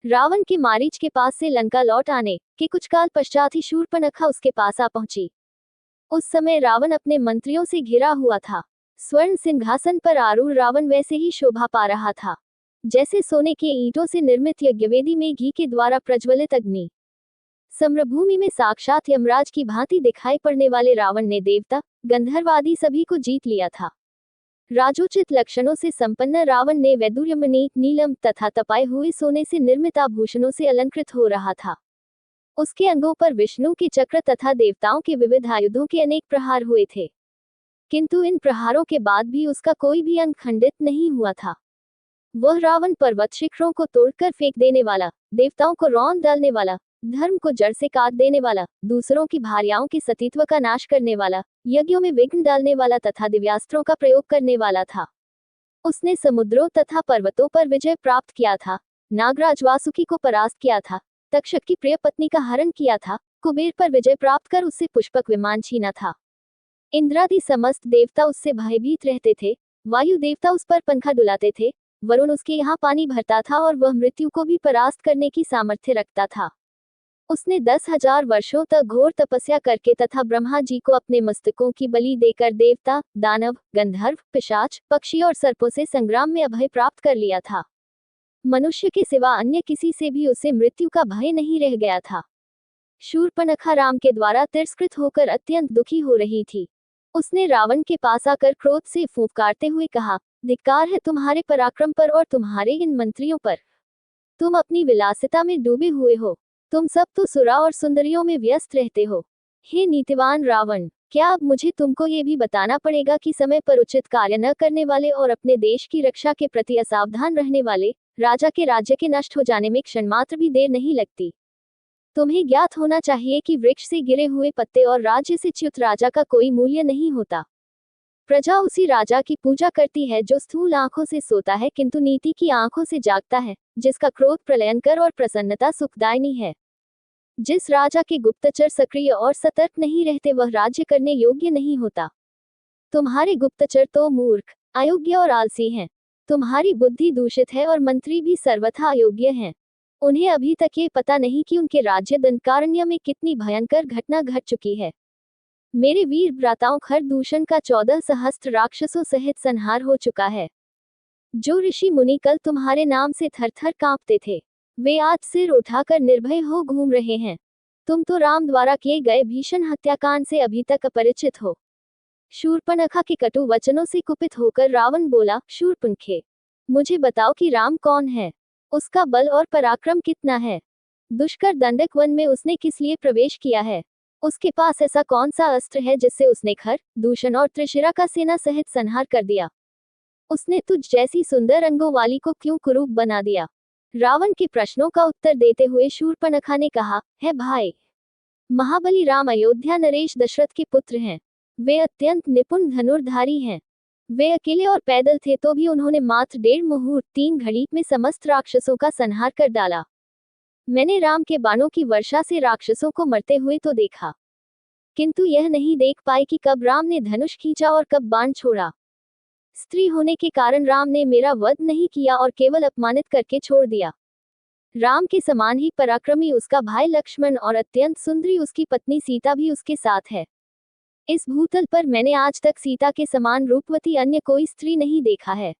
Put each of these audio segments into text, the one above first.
रावण के मारीच के पास से लंका लौट आने के कुछ काल पश्चात ही शूर्पणखा उसके पास आ पहुंची। उस समय रावण अपने मंत्रियों से घिरा हुआ था। स्वर्ण सिंहासन पर आरूढ़ रावण वैसे ही शोभा पा रहा था जैसे सोने के ईंटों से निर्मित यज्ञवेदी में घी के द्वारा प्रज्वलित अग्नि। सम्रभूमि में साक्षात यमराज की भांति दिखाई पड़ने वाले रावण ने देवता, गंधर्व आदि सभी को जीत लिया था। राजोचित लक्षणों से संपन्न रावण ने वैदुर्यमणि, नीलम तथा तपाए हुए सोने से निर्मित आभूषणों से अलंकृत हो रहा था। उसके अंगों पर विष्णु के चक्र तथा देवताओं के विविध आयुधों के अनेक प्रहार हुए थे, किंतु इन प्रहारों के बाद भी उसका कोई भी अंग खंडित नहीं हुआ था। वह रावण पर्वत शिखरों को तोड़कर फेंक देने वाला, देवताओं को रौंद डालने वाला, धर्म को जड़ से काट देने वाला, दूसरों की भार्याओं के सतीत्व का नाश करने वाला, यज्ञों में विघ्न डालने वाला तथा दिव्यास्त्रों का प्रयोग करने वाला था। उसने समुद्रों तथा पर्वतों पर विजय प्राप्त किया था, नागराज वासुकी को परास्त किया था, तक्षक की प्रिय पत्नी का हरण किया था, कुबेर पर विजय प्राप्त कर उससे पुष्पक विमान छीना था। इंद्रादि समस्त देवता उससे भयभीत रहते थे, वायु देवता उस पर पंखा डुलाते थे, वरुण उसके यहाँ पानी भरता था और वह मृत्यु को भी परास्त करने की सामर्थ्य रखता था। उसने 10,000 वर्षों तक घोर तपस्या करके तथा ब्रह्मा जी को अपने मस्तकों की बलि देकर देवता, दानव, गंधर्व, पिशाच, पक्षी और सर्पों से संग्राम में अभय प्राप्त कर लिया था। मनुष्य के सिवा अन्य किसी से भी उसे मृत्यु का भय नहीं रह गया था। शूर्पणखा राम के द्वारा तिरस्कृत होकर अत्यंत दुखी हो रही थी। उसने रावण के पास आकर क्रोध से फूंकारते हुए कहा, धिक्कार है तुम्हारे पराक्रम पर और तुम्हारे इन मंत्रियों पर। तुम अपनी विलासिता में डूबे हुए हो, तुम सब तो सुरा और सुंदरियों में व्यस्त रहते हो। हे नीतिवान रावण, क्या अब मुझे तुमको ये भी बताना पड़ेगा कि समय पर उचित कार्य न करने वाले और अपने देश की रक्षा के प्रति असावधान रहने वाले राजा के राज्य के नष्ट हो जाने में क्षणमात्र भी देर नहीं लगती। तुम्हें ज्ञात होना चाहिए कि वृक्ष से गिरे हुए पत्ते और राज्य से च्युत राजा का कोई मूल्य नहीं होता। प्रजा उसी राजा की पूजा करती है जो स्थूल आंखों से सोता है किंतु नीति की आंखों से जागता है, जिसका क्रोध प्रलयंकर और प्रसन्नता सुखदायिनी है। जिस राजा के गुप्तचर सक्रिय और सतर्क नहीं रहते वह राज्य करने योग्य नहीं होता। तुम्हारे गुप्तचर तो मूर्ख, अयोग्य और आलसी हैं। तुम्हारी बुद्धि दूषित है और मंत्री भी सर्वथा अयोग्य हैं। उन्हें अभी तक ये पता नहीं कि उनके राज्य दंडकारण्य में कितनी भयंकर घटना घट चुकी है। मेरे वीर भ्राताओं खरदूषण का 14 सहस्त्र राक्षसों सहित संहार हो चुका है। जो ऋषि मुनि कल तुम्हारे नाम से थरथर कांपते थे, वे आज सिर उठाकर निर्भय हो घूम रहे हैं। तुम तो राम द्वारा किए गए भीषण हत्याकांड से अभी तक अपरिचित हो। शूर्पणखा के कटु वचनों से कुपित होकर रावण बोला, शूर्पणखे, मुझे बताओ कि राम कौन है, उसका बल और पराक्रम कितना है। दुष्कर दंडक वन में उसने किस लिए प्रवेश किया है। उसके पास ऐसा कौन सा अस्त्र है जिससे उसने खर, दूषण और त्रिशिरा का सेना सहित संहार कर दिया। उसने तुझ जैसी सुंदर अंगों वाली को क्यों कुरूप बना दिया। रावण के प्रश्नों का उत्तर देते हुए शूर्पणखा ने कहा, है भाई, महाबली राम अयोध्या नरेश दशरथ के पुत्र हैं। वे अत्यंत निपुण धनुर्धारी हैं। वे अकेले और पैदल थे तो भी उन्होंने मात्र 1.5 मुहूर्त 3 घड़ी में समस्त राक्षसों का संहार कर डाला। मैंने राम के बाणों की वर्षा से राक्षसों को मरते हुए तो देखा, किंतु यह नहीं देख पाए कि कब राम ने धनुष खींचा और कब बाण छोड़ा। स्त्री होने के कारण राम ने मेरा वध नहीं किया और केवल अपमानित करके छोड़ दिया। राम के समान ही पराक्रमी उसका भाई लक्ष्मण और अत्यंत सुंदरी उसकी पत्नी सीता भी उसके साथ है। इस भूतल पर मैंने आज तक सीता के समान रूपवती अन्य कोई स्त्री नहीं देखा है।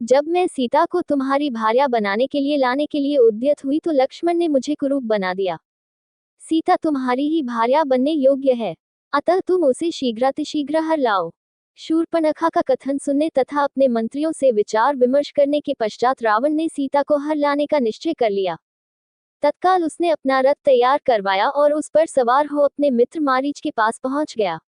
जब मैं सीता को तुम्हारी भार्या बनाने के लिए लाने के लिए उद्यत हुई तो लक्ष्मण ने मुझे कुरूप बना दिया। सीता तुम्हारी ही भार्या बनने योग्य है, अतः तुम उसे शीघ्रातिशीघ्र हर लाओ। शूर्पणखा का कथन सुनने तथा अपने मंत्रियों से विचार विमर्श करने के पश्चात रावण ने सीता को हर लाने का निश्चय कर लिया। तत्काल उसने अपना रथ तैयार करवाया और उस पर सवार हो अपने मित्र मारीच के पास पहुंच गया।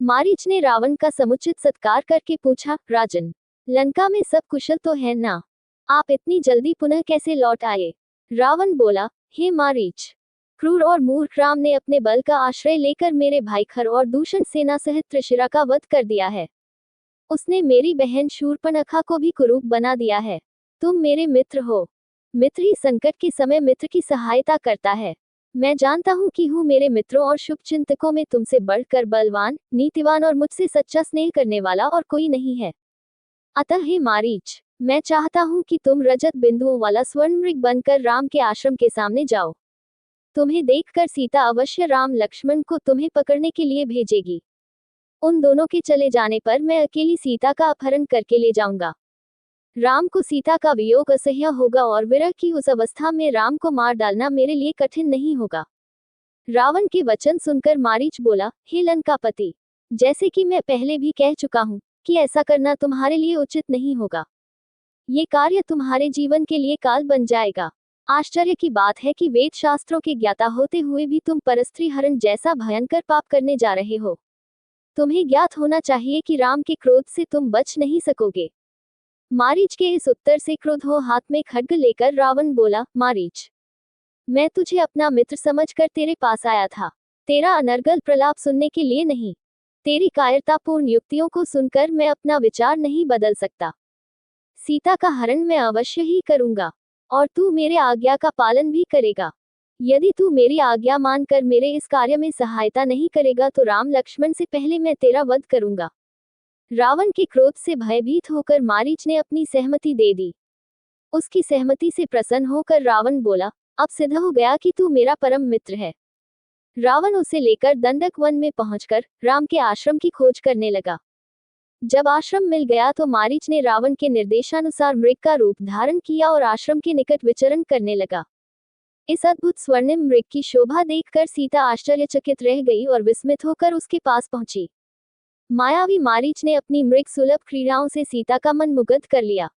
मारीच ने रावण का समुचित सत्कार करके पूछा, राजन, लंका में सब कुशल तो है ना? आप इतनी जल्दी पुनः कैसे लौट आए? रावण बोला, हे मारीच, क्रूर और मूर्ख राम ने अपने बल का आश्रय लेकर मेरे भाई खर और दूषण सेना सहित त्रिशिरा का वध कर दिया है। उसने मेरी बहन शूर्पणखा को भी कुरूप बना दिया है। तुम मेरे मित्र हो। मित्र ही संकट के समय मित्र की सहायता करता है। मैं जानता हूँ कि हूँ मेरे मित्रों और शुभचिंतकों में तुमसे बढ़कर बलवान, नीतिवान और मुझसे सच्चा स्नेह करने वाला और कोई नहीं है। अतः हे मारीच, मैं चाहता हूँ कि तुम रजत बिंदुओं वाला स्वर्ण मृग बनकर राम के आश्रम के सामने जाओ। तुम्हें देखकर सीता अवश्य राम लक्ष्मण को तुम्हें पकड़ने के लिए भेजेगी। उन दोनों के चले जाने पर मैं अकेली सीता का अपहरण करके ले जाऊंगा। राम को सीता का वियोग असह्य होगा और विरह की उस अवस्था में राम को मार डालना मेरे लिए कठिन नहीं होगा। रावण के वचन सुनकर मारीच बोला, हे लंकापति, जैसे कि मैं पहले भी कह चुका हूँ कि ऐसा करना तुम्हारे लिए उचित नहीं होगा। ये कार्य तुम्हारे जीवन के लिए काल बन जाएगा। आश्चर्य की बात है कि वेद शास्त्रों के ज्ञाता होते हुए भी तुम परस्त्री हरण जैसा भयंकर पाप करने जा रहे हो। तुम्हें ज्ञात होना चाहिए कि राम के क्रोध से तुम बच नहीं सकोगे। मारीच के इस उत्तर से क्रोध हो हाथ में खड्ग लेकर रावण बोला, मारीच, मैं तुझे अपना मित्र समझकर तेरे पास आया था, तेरा अनर्गल प्रलाप सुनने के लिए नहीं। तेरी कायरतापूर्ण युक्तियों को सुनकर मैं अपना विचार नहीं बदल सकता। सीता का हरण मैं अवश्य ही करूंगा और तू मेरे आज्ञा का पालन भी करेगा। यदि तू मेरी आज्ञा मानकर मेरे इस कार्य में सहायता नहीं करेगा तो राम लक्ष्मण से पहले मैं तेरा वध करूंगा। रावण के क्रोध से भयभीत होकर मारीच ने अपनी सहमति दे दी। उसकी सहमति से प्रसन्न होकर रावण बोला, अब सिद्ध हो गया कि तू मेरा परम मित्र है। रावण उसे लेकर दंडक वन में पहुंचकर राम के आश्रम की खोज करने लगा। जब आश्रम मिल गया तो मारीच ने रावण के निर्देशानुसार मृग का रूप धारण किया और आश्रम के निकट विचरण करने लगा। इस अद्भुत स्वर्णिम मृग की शोभा देखकर सीता आश्चर्यचकित रह गई और विस्मित होकर उसके पास पहुंची। मायावी मारीच ने अपनी मृग सुलभ क्रीड़ाओं से सीता का मन मुग्ध कर लिया।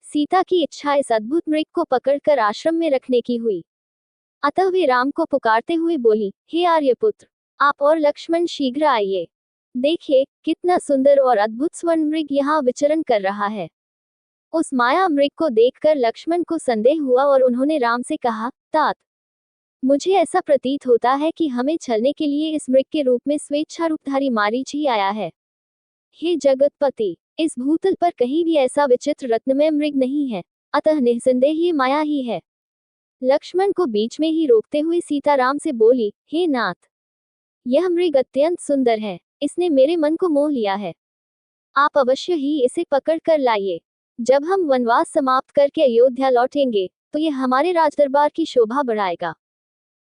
सीता की इच्छा इस अद्भुत मृग को पकड़कर आश्रम में रखने की हुई। अतः वे राम को पुकारते हुए बोली, हे आर्यपुत्र, आप और लक्ष्मण शीघ्र आइए। देखिए कितना सुंदर और अद्भुत स्वर्ण मृग यहाँ विचरण कर रहा है। उस माया मृग को देखकर लक्ष्मण को संदेह हुआ और उन्होंने राम से कहा, तात, मुझे ऐसा प्रतीत होता है कि हमें छलने के लिए इस मृग के रूप में स्वेच्छा रूपधारी मारीच ही आया है। हे जगतपति, इस भूतल पर कहीं भी ऐसा विचित्र रत्नमय मृग नहीं है, अतः निसंदेह ये माया ही है। लक्ष्मण को बीच में ही रोकते हुए सीता राम से बोली, हे नाथ, यह मृग अत्यंत सुंदर है, इसने मेरे मन को मोह लिया है। आप अवश्य ही इसे पकड़ कर लाइए। जब हम वनवास समाप्त करके अयोध्या लौटेंगे तो यह हमारे राजदरबार की शोभा बढ़ाएगा।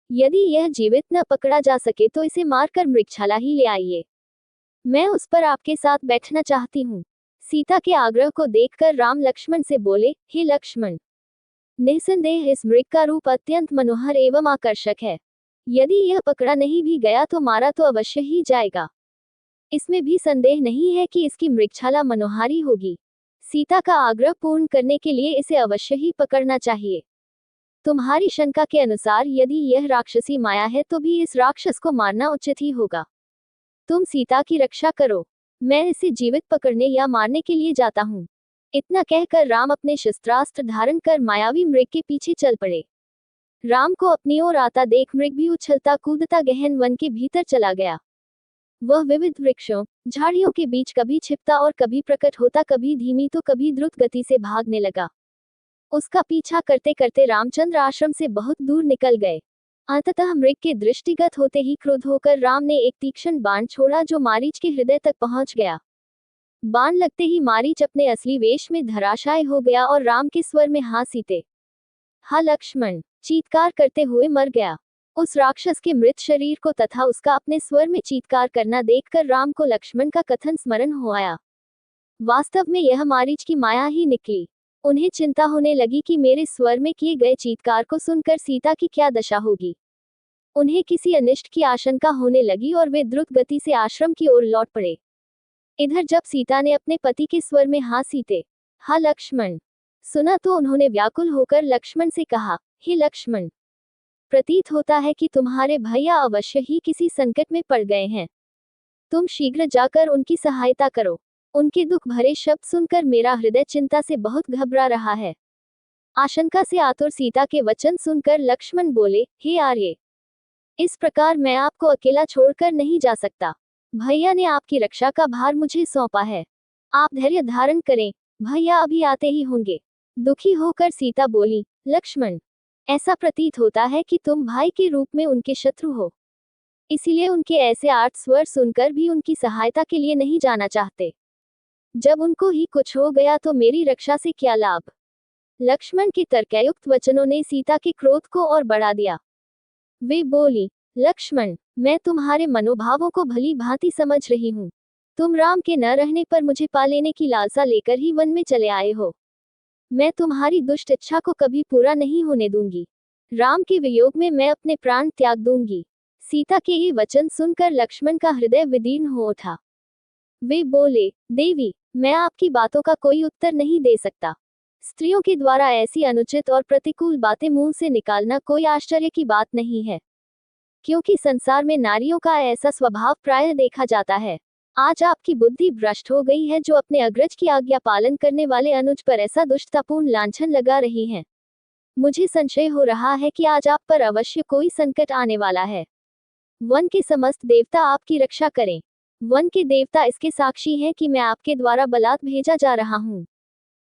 यदि यह जीवित न पकड़ा जा सके तो इसे मारकर मृगशाला ही ले आइए। मैं उस पर आपके साथ बैठना चाहती हूँ। सीता के आग्रह को देखकर राम लक्ष्मण से बोले, हे लक्ष्मण, निसंदेह इस मृग का रूप अत्यंत मनोहर एवं आकर्षक है। यदि यह पकड़ा नहीं भी गया तो मारा तो अवश्य ही जाएगा। इसमें भी संदेह नहीं है कि इसकी मृगशाला मनोहारी होगी। सीता का आग्रह पूर्ण करने के लिए इसे अवश्य ही पकड़ना चाहिए। तुम्हारी शंका के अनुसार यदि यह राक्षसी माया है तो भी इस राक्षस को मारना उचित ही होगा। तुम सीता की रक्षा करो, मैं इसे जीवित पकड़ने या मारने के लिए जाता हूँ। इतना कहकर राम अपने शस्त्रास्त्र धारण कर मायावी मृग के पीछे चल पड़े। राम को अपनी ओर आता देख मृग भी उछलता कूदता गहन वन के भीतर चला गया। वह विविध वृक्षों झाड़ियों के बीच कभी छिपता और कभी प्रकट होता, कभी धीमी तो कभी द्रुत गति से भागने लगा। उसका पीछा करते करते रामचंद्र आश्रम से बहुत दूर निकल गए। अंततः मृग के दृष्टिगत होते ही क्रोध होकर राम ने एक तीक्ष्ण बाण छोड़ा जो मारीच के हृदय तक पहुंच गया। बाण लगते ही मारीच अपने असली वेश में धराशायी हो गया और राम के स्वर में हा सीते, हा लक्ष्मण चीत्कार करते हुए मर गया। उस राक्षस के मृत शरीर को तथा उसका अपने स्वर में चीत्कार करना देखकर राम को लक्ष्मण का कथन स्मरण हो आया। वास्तव में यह मारीच की माया ही निकली। उन्हें चिंता होने लगी कि मेरे स्वर में किए गए चीत्कार को सुनकर सीता की क्या दशा होगी। उन्हें किसी अनिष्ट की आशंका होने लगी और वे द्रुत गति से आश्रम की ओर लौट पड़े। इधर जब सीता ने अपने पति के स्वर में हा सीते, हा लक्ष्मण सुना तो उन्होंने व्याकुल होकर लक्ष्मण से कहा, हे लक्ष्मण, प्रतीत होता है कि तुम्हारे भैया अवश्य ही किसी संकट में पड़ गए हैं। तुम शीघ्र जाकर उनकी सहायता करो। उनके दुख भरे शब्द सुनकर मेरा हृदय चिंता से बहुत घबरा रहा है। आशंका से आतुर सीता के वचन सुनकर लक्ष्मण बोले, हे आर्य, इस प्रकार मैं आपको अकेला छोड़कर नहीं जा सकता। भैया ने आपकी रक्षा का भार मुझे सौंपा है। आप धैर्य धारण करें, भैया अभी आते ही होंगे। दुखी होकर सीता बोली, लक्ष्मण, ऐसा प्रतीत होता है कि तुम भाई के रूप में उनके शत्रु हो, इसीलिए उनके ऐसे आर्त स्वर सुनकर भी उनकी सहायता के लिए नहीं जाना चाहते। जब उनको ही कुछ हो गया तो मेरी रक्षा से क्या लाभ। लक्ष्मण के तर्कयुक्त वचनों ने सीता के क्रोध को और बढ़ा दिया। वे बोली, लक्ष्मण, मैं तुम्हारे मनोभावों को भली भांति समझ रही हूँ। तुम राम के न रहने पर मुझे पा लेने की लालसा लेकर ही वन में चले आए हो। मैं तुम्हारी दुष्ट इच्छा को कभी पूरा नहीं होने दूंगी। राम के वियोग में मैं अपने प्राण त्याग दूंगी। सीता के ये वचन सुनकर लक्ष्मण का हृदय विदीर्ण हो उठा। वे बोले, देवी, मैं आपकी बातों का कोई उत्तर नहीं दे सकता। स्त्रियों के द्वारा ऐसी अनुचित और प्रतिकूल बातें मुंह से निकालना कोई आश्चर्य की बात नहीं है, क्योंकि संसार में नारियों का ऐसा स्वभाव प्रायः देखा जाता है। आज आपकी बुद्धि भ्रष्ट हो गई है, जो अपने अग्रज की आज्ञा पालन करने वाले अनुज पर ऐसा दुष्टतापूर्ण लांछन लगा रही हैं। मुझे संशय हो रहा है कि आज आप पर अवश्य कोई संकट आने वाला है। वन के समस्त देवता आपकी रक्षा करें। वन के देवता इसके साक्षी हैं कि मैं आपके द्वारा बलात् भेजा जा रहा हूँ।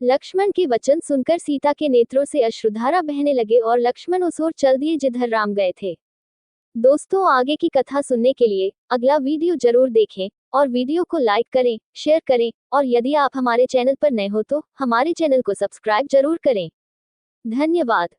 लक्ष्मण के वचन सुनकर सीता के नेत्रों से अश्रुधारा बहने लगे और लक्ष्मण उस ओर चल दिए जिधर राम गए थे। दोस्तों, आगे की कथा सुनने के लिए अगला वीडियो जरूर देखें और वीडियो को लाइक करें, शेयर करें और यदि आप हमारे चैनल पर नए हो तो हमारे चैनल को सब्सक्राइब जरूर करें। धन्यवाद।